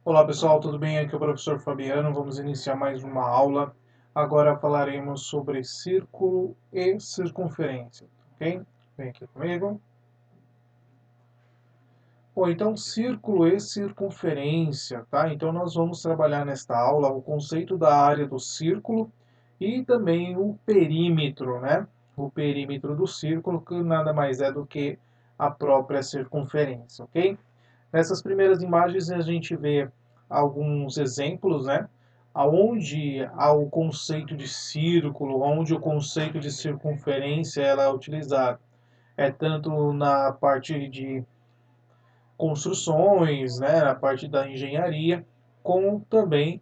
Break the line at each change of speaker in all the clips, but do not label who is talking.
Olá pessoal, tudo bem? Aqui é o professor Fabiano. Vamos iniciar mais uma aula. Agora falaremos sobre círculo e circunferência, ok? Vem aqui comigo. Bom, então círculo e circunferência, tá? Então nós vamos trabalhar nesta aula o conceito da área do círculo e também o perímetro, né? O perímetro do círculo, que nada mais é do que a própria circunferência, ok? Nessas primeiras imagens a gente vê alguns exemplos, né? Aonde há o conceito de círculo, onde o conceito de circunferência ela é utilizado. É tanto na parte de construções, né, na parte da engenharia, como também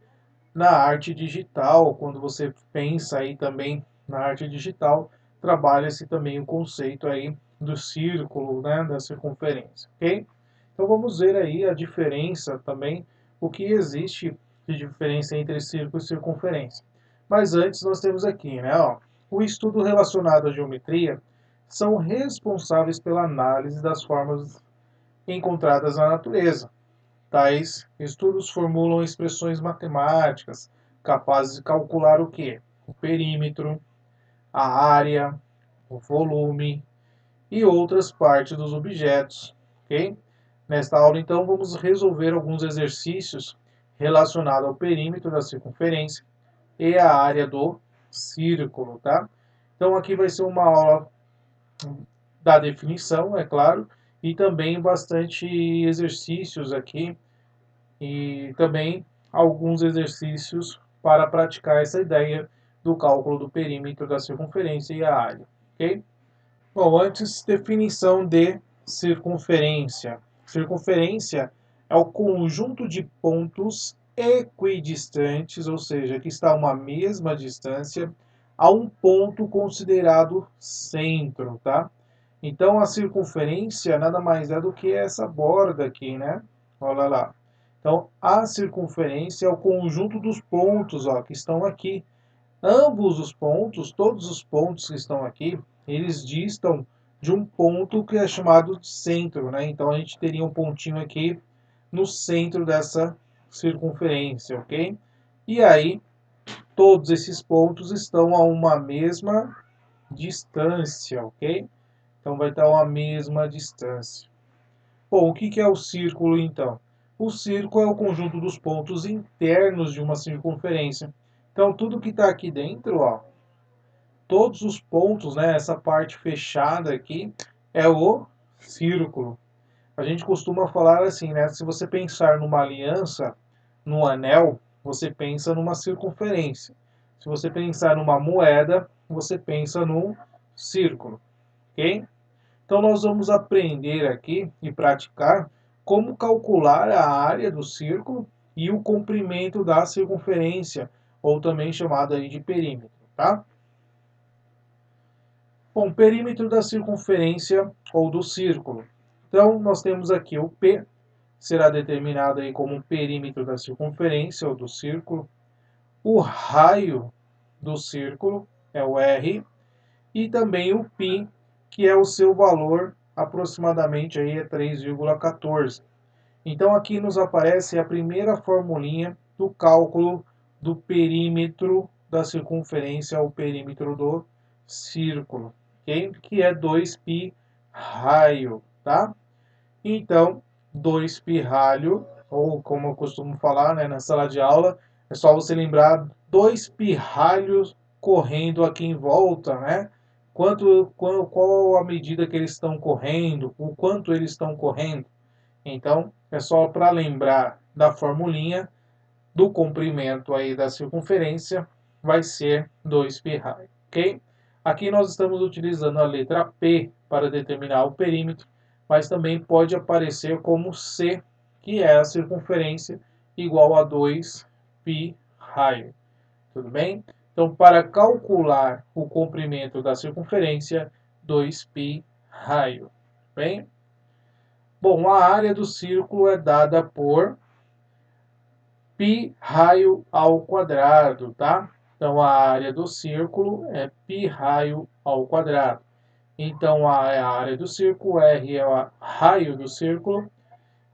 na arte digital. Quando você pensa aí também na arte digital, trabalha-se também o conceito aí do círculo, né, da circunferência, ok? Então vamos ver aí a diferença também, o que existe de diferença entre círculo e circunferência. Mas antes nós temos aqui, né, ó, o estudo relacionado à geometria são responsáveis pela análise das formas encontradas na natureza. Tais estudos formulam expressões matemáticas capazes de calcular o que? O perímetro, a área, o volume e outras partes dos objetos, ok? Nesta aula, então, vamos resolver alguns exercícios relacionados ao perímetro da circunferência e à área do círculo, tá? Então, aqui vai ser uma aula da definição, é claro, e também bastante exercícios aqui e também alguns exercícios para praticar essa ideia do cálculo do perímetro da circunferência e a área, ok? Bom, antes, definição de circunferência. Circunferência é o conjunto de pontos equidistantes, ou seja, que está a uma mesma distância, a um ponto considerado centro, tá? Então, a circunferência nada mais é do que essa borda aqui, né? Olha lá. Então, a circunferência é o conjunto dos pontos, ó, que estão aqui. Ambos os pontos, todos os pontos que estão aqui, eles distam de um ponto que é chamado de centro, né? Então, a gente teria um pontinho aqui no centro dessa circunferência, ok? E aí, todos esses pontos estão a uma mesma distância, ok? Então vai estar a mesma distância. Bom, o que é o círculo então? O círculo é o conjunto dos pontos internos de uma circunferência. Então tudo que está aqui dentro, ó, todos os pontos, né, essa parte fechada aqui, é o círculo. A gente costuma falar assim, né? Se você pensar numa aliança, num anel, você pensa numa circunferência. Se você pensar numa moeda, você pensa num círculo, ok? Então nós vamos aprender aqui e praticar como calcular a área do círculo e o comprimento da circunferência, ou também chamado aí de perímetro, tá? Bom, perímetro da circunferência ou do círculo. Então nós temos aqui o P, será determinado aí como um perímetro da circunferência ou do círculo. O raio do círculo é o R, e também o π, que é o seu valor aproximadamente aí é 3,14. Então aqui nos aparece a primeira formulinha do cálculo do perímetro da circunferência ao perímetro do círculo, okay? Que é 2π raio, tá? Então, 2π ralho, ou como eu costumo falar, né, na sala de aula, é só você lembrar 2π ralhos correndo aqui em volta, né? Qual a medida que eles estão correndo, o quanto eles estão correndo. Então, é só para lembrar da formulinha do comprimento aí da circunferência, vai ser 2π raio, ok? Aqui nós estamos utilizando a letra P para determinar o perímetro, mas também pode aparecer como C, que é a circunferência, igual a 2π raio. Tudo bem? Então, para calcular o comprimento da circunferência, 2π raio. Bem? Bom, a área do círculo é dada por π raio ao quadrado, tá? Então, a área do círculo é π raio ao quadrado. Então, a área do círculo, R é o raio do círculo,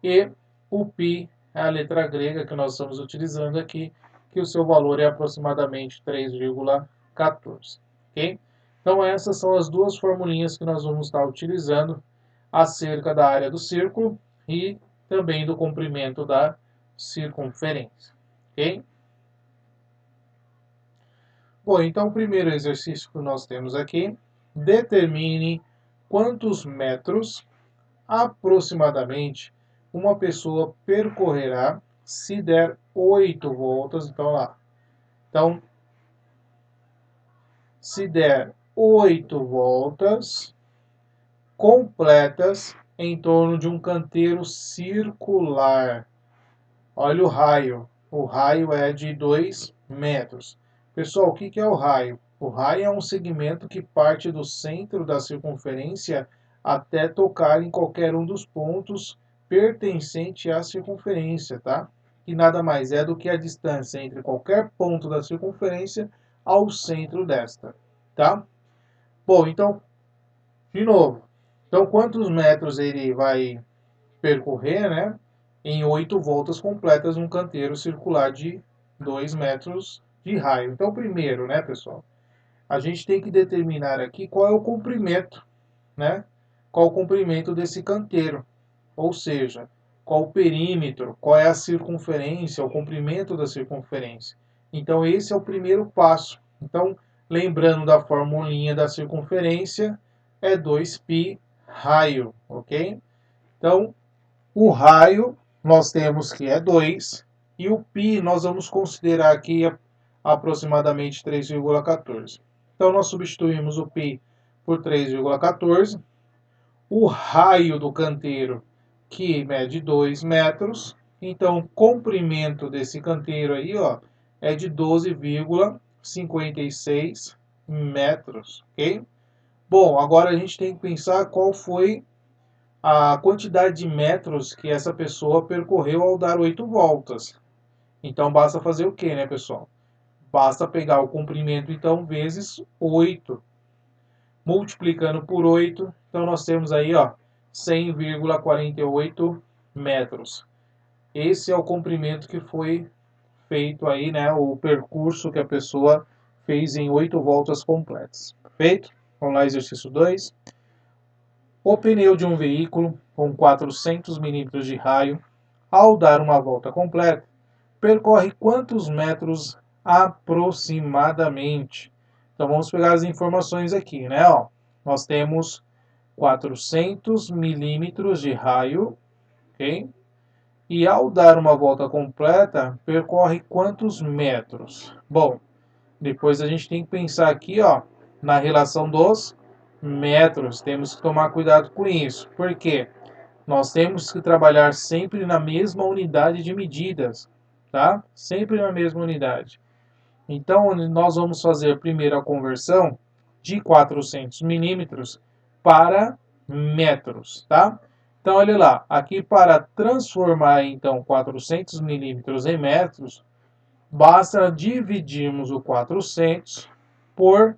e o π é a letra grega que nós estamos utilizando aqui, que o seu valor é aproximadamente 3,14. Ok? Então essas são as duas formulinhas que nós vamos estar utilizando acerca da área do círculo e também do comprimento da circunferência. Ok? Bom, então o primeiro exercício que nós temos aqui, determine quantos metros aproximadamente uma pessoa percorrerá se der 8 voltas. Então lá. Então, se der 8 voltas completas em torno de um canteiro circular. Olha o raio. O raio é de 2 metros. Pessoal, o que é o raio? O raio é um segmento que parte do centro da circunferência até tocar em qualquer um dos pontos pertencente à circunferência, tá? Que nada mais é do que a distância entre qualquer ponto da circunferência ao centro desta, tá? Bom, então, de novo. Então, quantos metros ele vai percorrer, né? Em 8 voltas completas num canteiro circular de 2 metros de raio. Então, primeiro, né, pessoal, a gente tem que determinar aqui qual é o comprimento, né? Qual o comprimento desse canteiro, ou seja, qual o perímetro, qual é a circunferência, o comprimento da circunferência. Então, esse é o primeiro passo. Então, lembrando da formulinha da circunferência, é 2π raio, ok? Então, o raio nós temos que é 2 e o π nós vamos considerar aqui aproximadamente 3,14. Então nós substituímos o π por 3,14. O raio do canteiro, que mede 2 metros. Então o comprimento desse canteiro aí, ó, é de 12,56 metros, ok? Bom, agora a gente tem que pensar qual foi a quantidade de metros que essa pessoa percorreu ao dar 8 voltas. Então basta fazer o que, né, pessoal? Basta pegar o comprimento, então, vezes 8. Multiplicando por 8, então nós temos aí, ó, 100,48 metros. Esse é o comprimento que foi feito aí, né, o percurso que a pessoa fez em 8 voltas completas. Perfeito? Vamos lá, exercício 2. O pneu de um veículo com 400 milímetros de raio, ao dar uma volta completa, percorre quantos metros aproximadamente? Então vamos pegar as informações aqui, né? Ó, nós temos 400 milímetros de raio, ok? E ao dar uma volta completa, percorre quantos metros? Bom, depois a gente tem que pensar aqui, ó, na relação dos metros. Temos que tomar cuidado com isso. Por quê? Nós temos que trabalhar sempre na mesma unidade de medidas, tá? Sempre na mesma unidade. Então, nós vamos fazer primeiro a conversão de 400 milímetros para metros, tá? Então, olha lá, aqui para transformar, então, 400 milímetros em metros, basta dividirmos o 400 por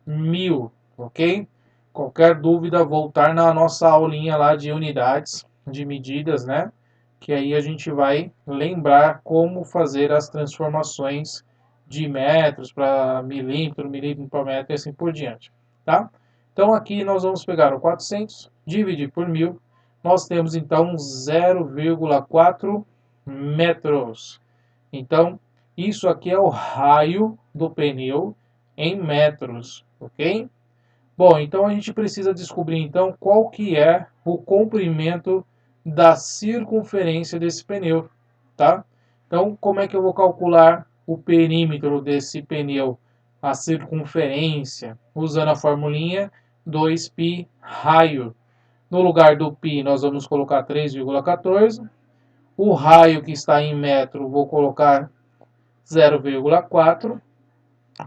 1000, ok? Qualquer dúvida, voltar na nossa aulinha lá de unidades, de medidas, né? Que aí a gente vai lembrar como fazer as transformações de metros para milímetro, milímetro para metro e assim por diante, tá? Então aqui nós vamos pegar o 400, dividir por 1000, nós temos então 0,4 metros. Então, isso aqui é o raio do pneu em metros, ok? Bom, então a gente precisa descobrir então qual que é o comprimento da circunferência desse pneu, tá? Então, como é que eu vou calcular o perímetro desse pneu, a circunferência, usando a formulinha 2π raio. No lugar do π nós vamos colocar 3,14. O raio que está em metro vou colocar 0,4.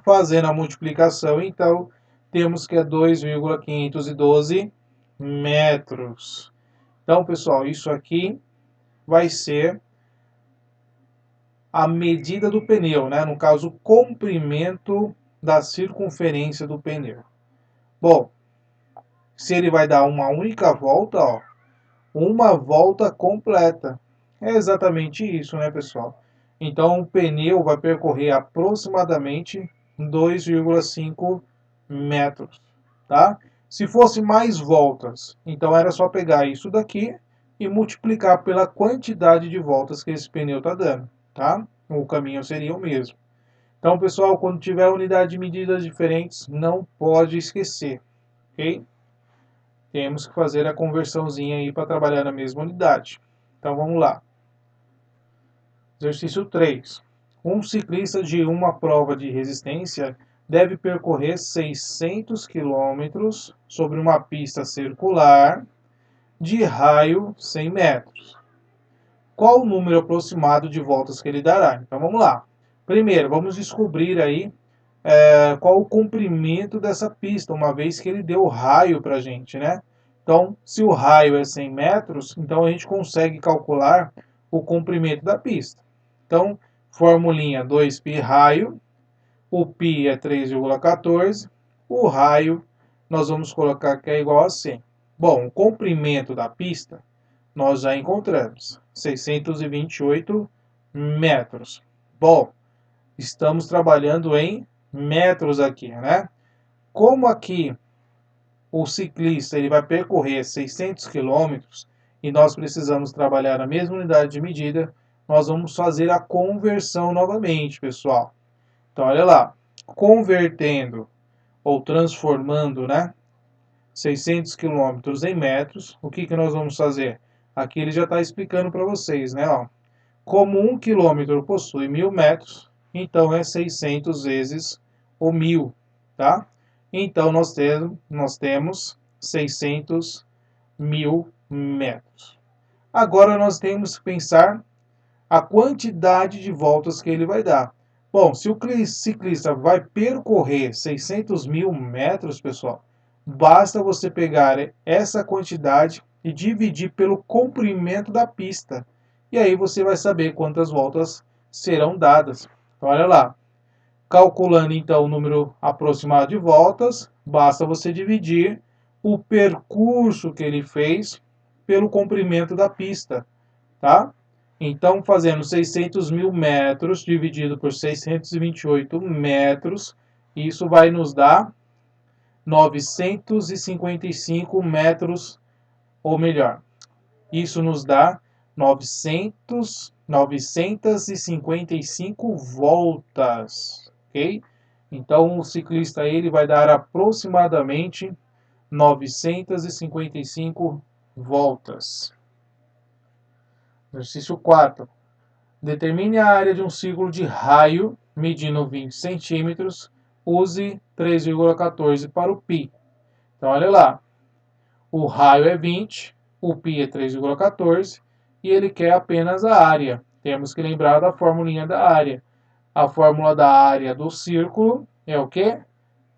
Fazendo a multiplicação, então, temos que é 2,512 metros. Então, pessoal, isso aqui vai ser a medida do pneu, né? No caso, o comprimento da circunferência do pneu. Bom, se ele vai dar uma única volta, ó, uma volta completa. é exatamente isso, né, pessoal? Então, o pneu vai percorrer aproximadamente 2,5 metros, tá? Se fosse mais voltas, então era só pegar isso daqui e multiplicar pela quantidade de voltas que esse pneu está dando, tá? O caminho seria o mesmo. Então, pessoal, quando tiver unidade de medidas diferentes, não pode esquecer, ok? Temos que fazer a conversãozinha aí para trabalhar na mesma unidade. Então, vamos lá. Exercício 3. Um ciclista de uma prova de resistência deve percorrer 600 quilômetros sobre uma pista circular de raio 100 metros. Qual o número aproximado de voltas que ele dará? Então vamos lá. Primeiro, vamos descobrir aí qual o comprimento dessa pista, uma vez que ele deu o raio para a gente, né? Então, se o raio é 100 metros, então a gente consegue calcular o comprimento da pista. Então, formulinha 2π raio, o π é 3,14, o raio nós vamos colocar que é igual a 100. Bom, o comprimento da pista nós já encontramos, 628 metros. Bom, estamos trabalhando em metros aqui, né? Como aqui o ciclista ele vai percorrer 600 quilômetros e nós precisamos trabalhar na mesma unidade de medida, nós vamos fazer a conversão novamente, pessoal. Então, olha lá, convertendo ou transformando, né, 600 quilômetros em metros, o que nós vamos fazer? Aqui ele já está explicando para vocês, né? Ó. Como 1 quilômetro possui 1000 metros, então é 600 vezes o 1000, tá? Então nós temos 600 mil metros. Agora nós temos que pensar a quantidade de voltas que ele vai dar. Bom, se o ciclista vai percorrer 600 mil metros, pessoal, basta você pegar essa quantidade e dividir pelo comprimento da pista. E aí você vai saber quantas voltas serão dadas. Então, olha lá. Calculando então o número aproximado de voltas, basta você dividir o percurso que ele fez pelo comprimento da pista, tá? Então, fazendo 600 mil metros dividido por 628 metros, isso vai nos dar 955 metros, ou melhor, isso nos dá 955 voltas, ok? Então, o ciclista ele vai dar aproximadamente 955 voltas. Exercício 4. Determine a área de um círculo de raio medindo 20 centímetros. Use 3,14 para o π. Então, olha lá. O raio é 20, o π é 3,14 e ele quer apenas a área. Temos que lembrar da formulinha da área. A fórmula da área do círculo é o quê?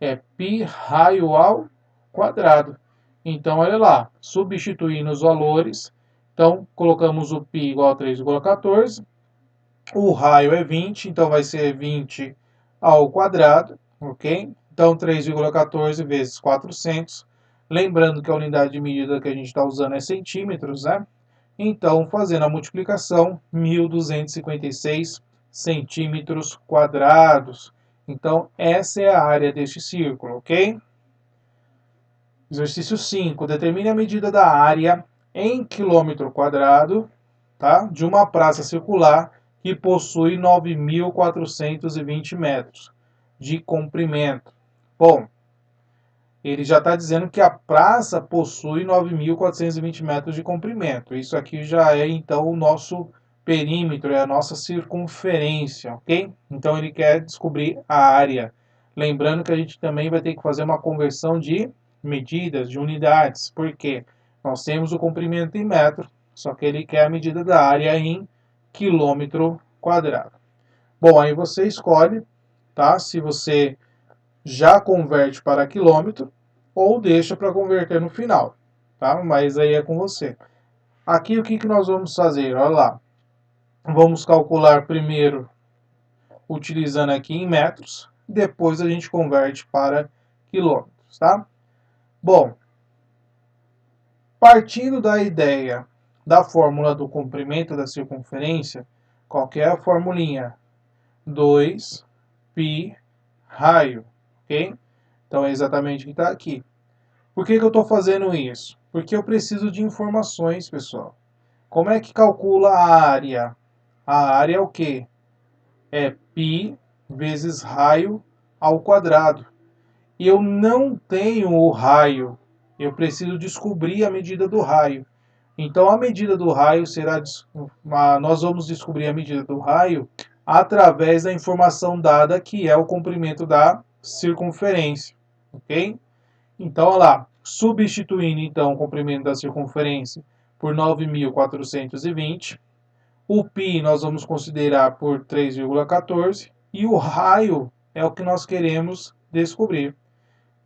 É π raio ao quadrado. Então, olha lá. Substituindo os valores. Então, colocamos o π igual a 3,14. O raio é 20, então vai ser 20 ao quadrado, ok? Então 3,14 vezes 400. Lembrando que a unidade de medida que a gente está usando é centímetros, né? Então, fazendo a multiplicação, 1.256 centímetros quadrados. Então, essa é a área deste círculo, ok? Exercício 5. Determine a medida da área em quilômetro quadrado, tá? De uma praça circular que possui 9.420 metros de comprimento. Bom, ele já está dizendo que a praça possui 9.420 metros de comprimento. Isso aqui já é, então, o nosso perímetro, é a nossa circunferência, ok? Então, ele quer descobrir a área. Lembrando que a gente também vai ter que fazer uma conversão de medidas, de unidades, porque nós temos o comprimento em metro, só que ele quer a medida da área em quilômetro quadrado. Bom, aí você escolhe, tá? Se você já converte para quilômetro ou deixa para converter no final, tá? Mas aí é com você. Aqui o que nós vamos fazer? Olha lá. Vamos calcular primeiro utilizando aqui em metros, depois a gente converte para quilômetros, tá? Bom, partindo da ideia da fórmula do comprimento da circunferência, qual que é a formulinha? 2π raio, ok? Então é exatamente o que está aqui. Por que eu estou fazendo isso? Porque eu preciso de informações, pessoal. Como é que calcula a área? A área é o quê? É π vezes raio ao quadrado. E eu não tenho o raio. Eu preciso descobrir a medida do raio. Então a medida do raio será... Nós vamos descobrir a medida do raio através da informação dada, que é o comprimento da circunferência. Ok? Então, olha lá. Substituindo então o comprimento da circunferência por 9.420. O π nós vamos considerar por 3,14. E o raio é o que nós queremos descobrir.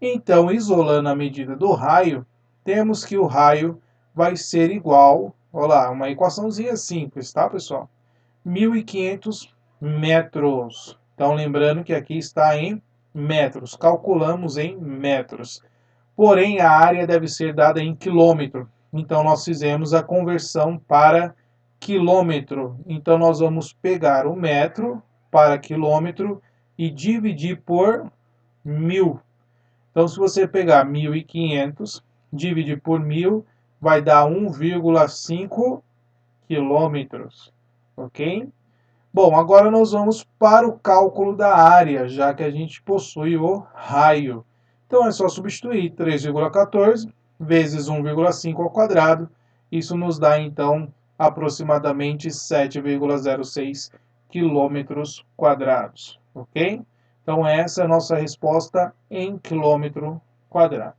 Então, isolando a medida do raio, temos que o raio vai ser igual, olha lá, uma equaçãozinha simples, tá, pessoal? 1.500 metros. Então, lembrando que aqui está em metros, calculamos em metros. Porém, a área deve ser dada em quilômetro. Então, nós fizemos a conversão para quilômetro. Então, nós vamos pegar o metro para quilômetro e dividir por 1.000. Então, se você pegar 1.500, dividir por 1.000, vai dar 1,5 quilômetros, ok? Bom, agora nós vamos para o cálculo da área, já que a gente possui o raio. Então, é só substituir 3,14 vezes 1,5 ao quadrado. Isso nos dá, então, aproximadamente 7,06 quilômetros quadrados, ok? Então, essa é a nossa resposta em quilômetro quadrado.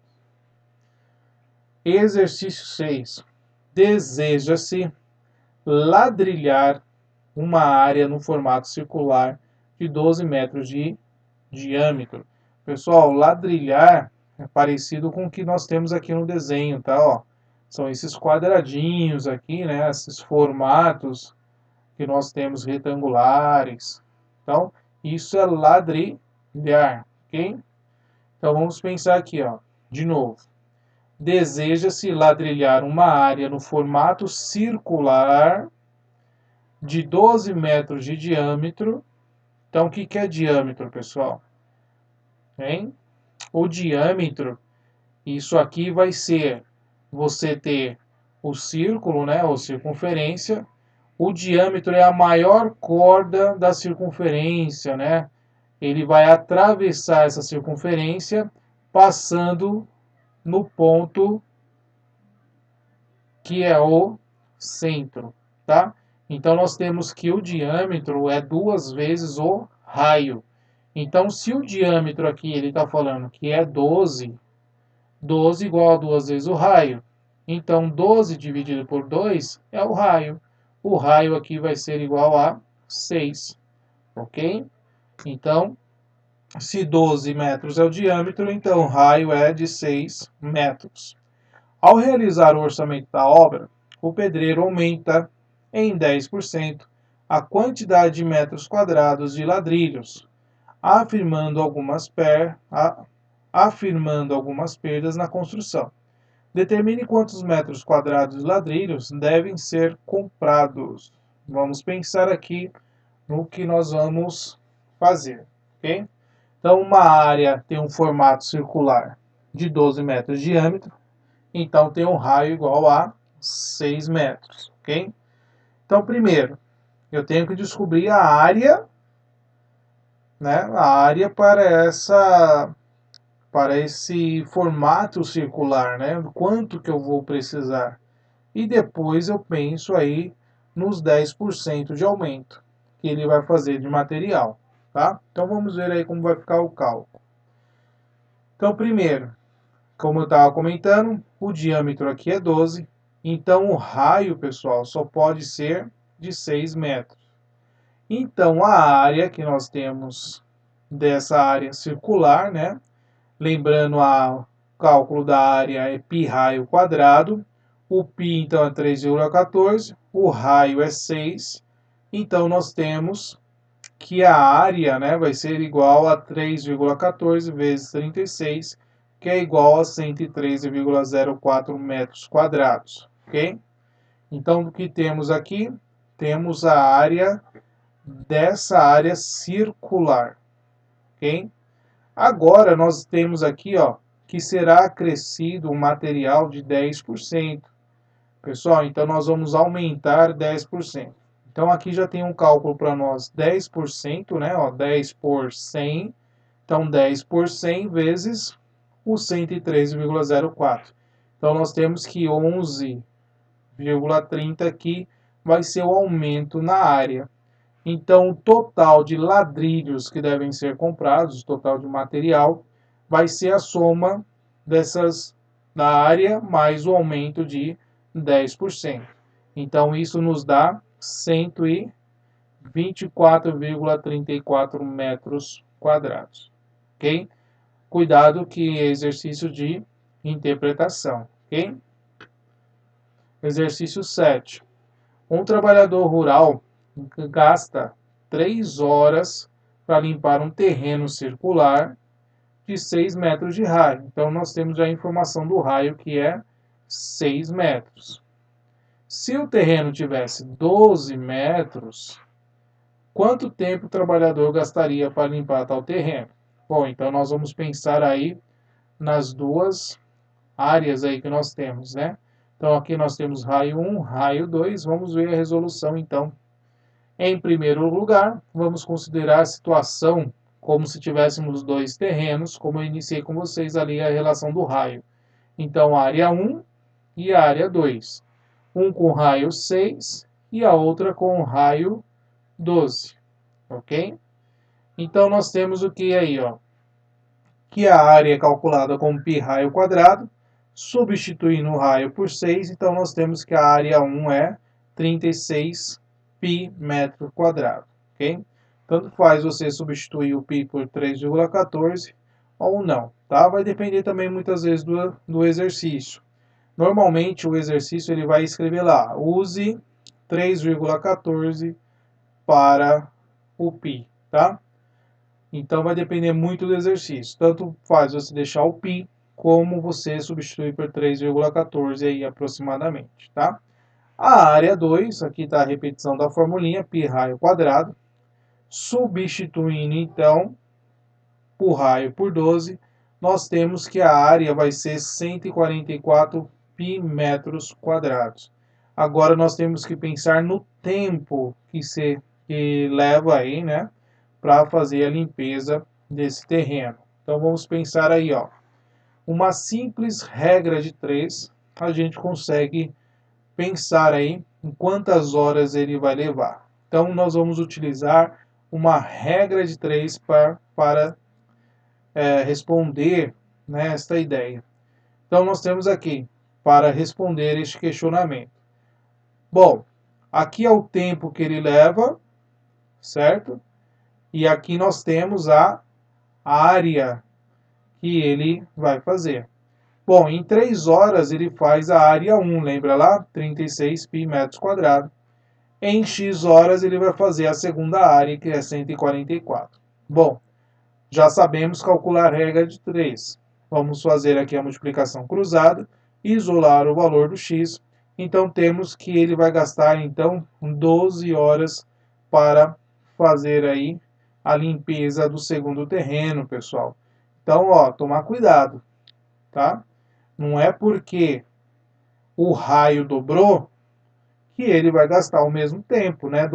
Exercício 6. Deseja-se ladrilhar uma área no formato circular de 12 metros de diâmetro. Pessoal, ladrilhar é parecido com o que nós temos aqui no desenho, tá? Ó, são esses quadradinhos aqui, né? Esses formatos que nós temos retangulares. Então, isso é ladrilhar, ok? Então, vamos pensar aqui, ó, de novo. Deseja-se ladrilhar uma área no formato circular de 12 metros de diâmetro. Então, o que é diâmetro, pessoal? Hein? O diâmetro, isso aqui vai ser você ter o círculo, né, ou circunferência. O diâmetro é a maior corda da circunferência, né? Ele vai atravessar essa circunferência passando no ponto que é o centro, tá? Então nós temos que o diâmetro é 2 vezes o raio. Então, se o diâmetro aqui ele está falando que é 12, 12 igual a 2 vezes o raio. Então, 12 dividido por 2 é o raio. O raio aqui vai ser igual a 6, ok? Então, se 12 metros é o diâmetro, então o raio é de 6 metros. Ao realizar o orçamento da obra, o pedreiro aumenta em 10% a quantidade de metros quadrados de ladrilhos, afirmando algumas perdas na construção. Determine quantos metros quadrados de ladrilhos devem ser comprados. Vamos pensar aqui no que nós vamos fazer, ok? Então, uma área tem um formato circular de 12 metros de diâmetro, então tem um raio igual a 6 metros, ok? Então, primeiro, eu tenho que descobrir a área, né? A área para esse formato circular, né? Quanto que eu vou precisar. E depois eu penso aí nos 10% de aumento que ele vai fazer de material, tá? Então vamos ver aí como vai ficar o cálculo. Então, primeiro, como eu estava comentando, o diâmetro aqui é 12, então o raio, pessoal, só pode ser de 6 metros. Então, a área que nós temos dessa área circular, né? Lembrando, o cálculo da área é π raio quadrado. O π, então, é 3,14. O raio é 6. Então, nós temos que a área, né, vai ser igual a 3,14 vezes 36, que é igual a 113,04 metros quadrados, ok? Então, o que temos aqui? Temos a área dessa área circular, ok? Agora, nós temos aqui, ó, que será acrescido um material de 10%. Pessoal, então nós vamos aumentar 10%. Então, aqui já tem um cálculo para nós, 10%, né? Ó, 10 por 100. Então, 10 por 100 vezes o 103,04. Então, nós temos que 11,30 aqui vai ser o aumento na área. Então, o total de ladrilhos que devem ser comprados, o total de material, vai ser a soma dessas da área mais o aumento de 10%. Então, isso nos dá 124,34 metros quadrados. Ok? Cuidado que é exercício de interpretação. Ok? Exercício 7. Um trabalhador rural gasta 3 horas para limpar um terreno circular de 6 metros de raio. Então, nós temos já a informação do raio, que é 6 metros. Se o terreno tivesse 12 metros, quanto tempo o trabalhador gastaria para limpar tal terreno? Bom, então nós vamos pensar aí nas duas áreas aí que nós temos, né? Então, aqui nós temos raio 1, raio 2. Vamos ver a resolução, então. Em primeiro lugar, vamos considerar a situação como se tivéssemos dois terrenos, como eu iniciei com vocês ali a relação do raio. Então, a área 1 e a área 2. Um com raio 6 e a outra com raio 12. Ok? Então, nós temos o que aí, ó? Que a área é calculada como π raio quadrado, substituindo o raio por 6, então nós temos que a área 1 é 36 π metro quadrado, ok? Tanto faz você substituir o π por 3,14 ou não, tá? Vai depender também muitas vezes do exercício. Normalmente o exercício ele vai escrever lá, use 3,14 para o π, tá? Então vai depender muito do exercício. Tanto faz você deixar o π, como você substituir por 3,14 aí aproximadamente, tá? A área 2, aqui está a repetição da formulinha, π raio quadrado. Substituindo então o raio por 12, nós temos que a área vai ser 144 π metros quadrados. Agora nós temos que pensar no tempo que leva aí, né, para fazer a limpeza desse terreno. Então vamos pensar aí, ó, uma simples regra de 3, a gente consegue pensar aí em quantas horas ele vai levar. Então nós vamos utilizar uma regra de 3 para responder, né, esta ideia. Então nós temos aqui, para responder este questionamento. Bom, aqui é o tempo que ele leva, certo? E aqui nós temos a área que ele vai fazer. Bom, em 3 horas ele faz a área 1, lembra lá? 36 π metros quadrados. Em x horas ele vai fazer a segunda área, que é 144. Bom, já sabemos calcular a regra de 3. Vamos fazer aqui a multiplicação cruzada, isolar o valor do x. Então temos que ele vai gastar então 12 horas para fazer aí a limpeza do segundo terreno, pessoal. Então, ó, tomar cuidado, tá? Não é porque o raio dobrou que ele vai gastar o mesmo tempo, né?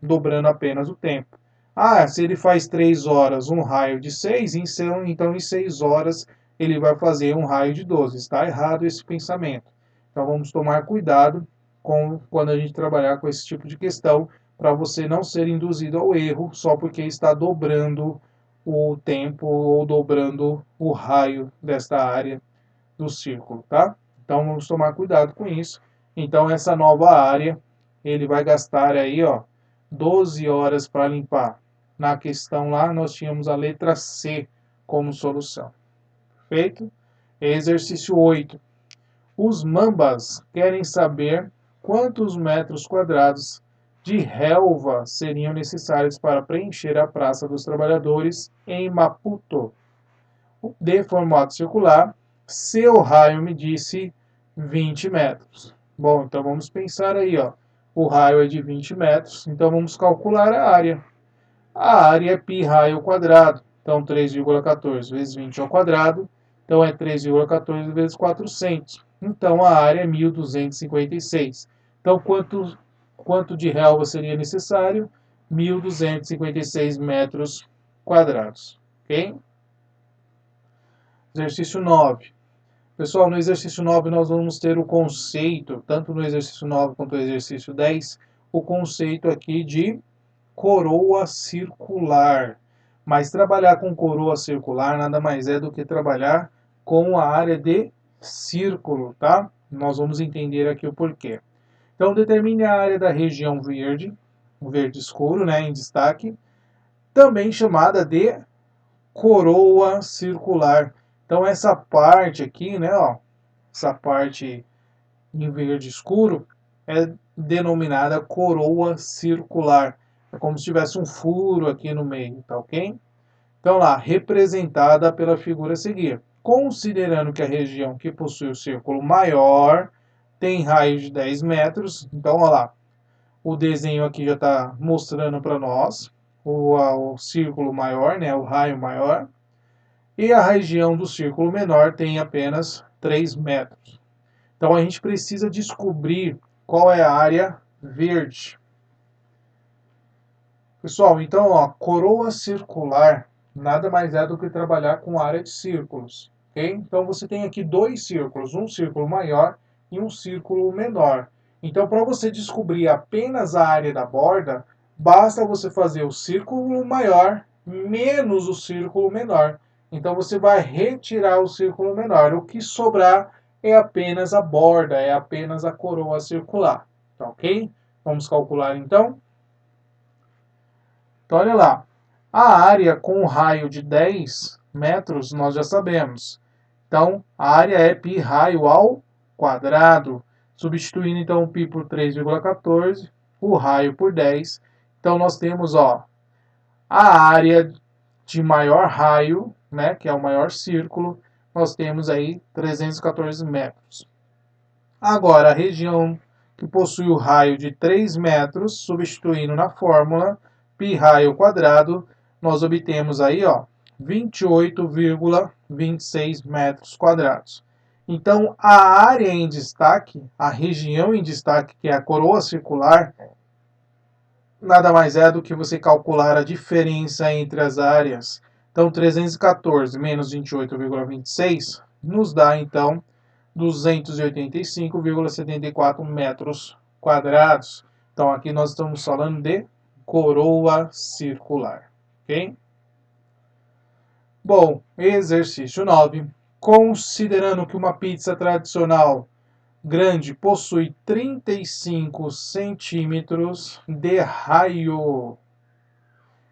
Dobrando apenas o tempo. Ah, se ele faz 3 horas um raio de 6, então em 6 horas ele vai fazer um raio de 12. Está errado esse pensamento. Então vamos tomar cuidado quando a gente trabalhar com esse tipo de questão, para você não ser induzido ao erro só porque está dobrando o tempo ou dobrando o raio desta área do círculo, tá? Então vamos tomar cuidado com isso. Então essa nova área, ele vai gastar aí, ó, 12 horas para limpar. Na questão lá nós tínhamos a letra C como solução. Feito? Exercício 8. Os mambas querem saber quantos metros quadrados de relva seriam necessários para preencher a Praça dos Trabalhadores em Maputo. De formato circular, seu raio me disse 20 metros. Bom, então vamos pensar aí, ó. O raio é de 20 metros, então vamos calcular a área. A área é π raio ao quadrado, então 3,14 vezes 20 ao quadrado, então é 3,14 vezes 400. Então a área é 1.256. Então quanto de relva seria necessário? 1.256 metros quadrados. Ok? Exercício 9. Pessoal, no exercício 9 nós vamos ter o conceito, tanto no exercício 9 quanto no exercício 10, o conceito aqui de coroa circular. Mas trabalhar com coroa circular nada mais é do que trabalhar com a área de círculo, tá? Nós vamos entender aqui o porquê. Então, determine a área da região verde, o verde escuro, né, em destaque, também chamada de coroa circular. Então, essa parte aqui, né, ó, essa parte em verde escuro é denominada coroa circular. É como se tivesse um furo aqui no meio, tá ok? Então lá, representada pela figura a seguir. Considerando que a região que possui o círculo maior tem raio de 10 metros, então olha lá, o desenho aqui já está mostrando para nós o círculo maior, né, o raio maior, e a região do círculo menor tem apenas 3 metros. Então a gente precisa descobrir qual é a área verde. Pessoal, então, ó, coroa circular nada mais é do que trabalhar com área de círculos. Okay? Então você tem aqui dois círculos, um círculo maior e um círculo menor. Então, para você descobrir apenas a área da borda, basta você fazer o círculo maior menos o círculo menor. Então você vai retirar o círculo menor. O que sobrar é apenas a borda, é apenas a coroa circular. Tá ok? Vamos calcular então. Então, olha lá. A área com um raio de 10 metros nós já sabemos. Então, a área é π raio ao quadrado. Substituindo então o π por 3,14, o raio por 10. Então, nós temos, ó, a área de maior raio, né, que é o maior círculo, nós temos aí 314 metros. Agora, a região que possui o raio de 3 metros, substituindo na fórmula π raio ao quadrado, nós obtemos aí, ó, 28,26 metros quadrados. Então, a área em destaque, a região em destaque, que é a coroa circular, nada mais é do que você calcular a diferença entre as áreas. Então, 314 menos 28,26 nos dá, então, 285,74 metros quadrados. Então, aqui nós estamos falando de coroa circular. Ok? Bom, exercício 9. Considerando que uma pizza tradicional grande possui 35 centímetros de raio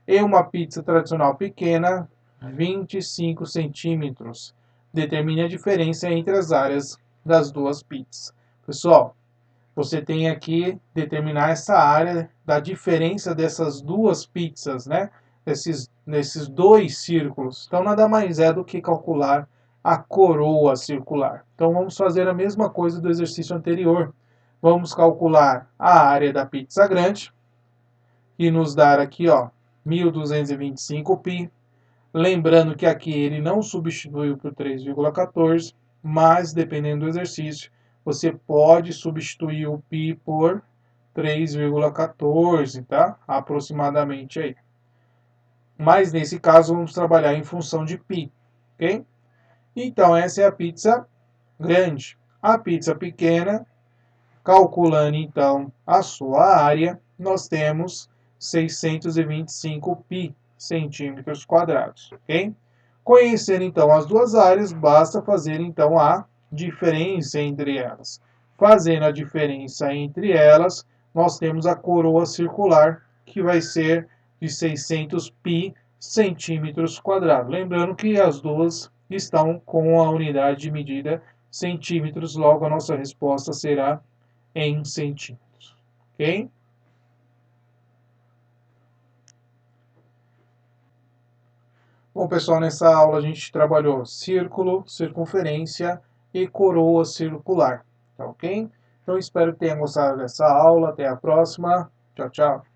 e uma pizza tradicional pequena 25 centímetros. Determine a diferença entre as áreas das duas pizzas. Pessoal, você tem aqui determinar essa área da diferença dessas duas pizzas, né? Nesses dois círculos. Então, nada mais é do que calcular a coroa circular. Então, vamos fazer a mesma coisa do exercício anterior. Vamos calcular a área da pizza grande, que nos dá aqui, ó, 1.225 π. Lembrando que aqui ele não substituiu por 3,14, mas dependendo do exercício, você pode substituir o π por 3,14, tá? Aproximadamente aí. Mas nesse caso vamos trabalhar em função de π, ok? Então essa é a pizza grande. A pizza pequena, calculando então a sua área, nós temos 625 π centímetros quadrados, ok? Conhecendo então as duas áreas, basta fazer então a diferença entre elas. Fazendo a diferença entre elas, nós temos a coroa circular, que vai ser de 600 π centímetros quadrados. Lembrando que as duas estão com a unidade de medida centímetros, logo a nossa resposta será em centímetros. Ok? Bom, pessoal, nessa aula a gente trabalhou círculo, circunferência e coroa circular. Tá ok? Então espero que tenha gostado dessa aula. Até a próxima. Tchau, tchau.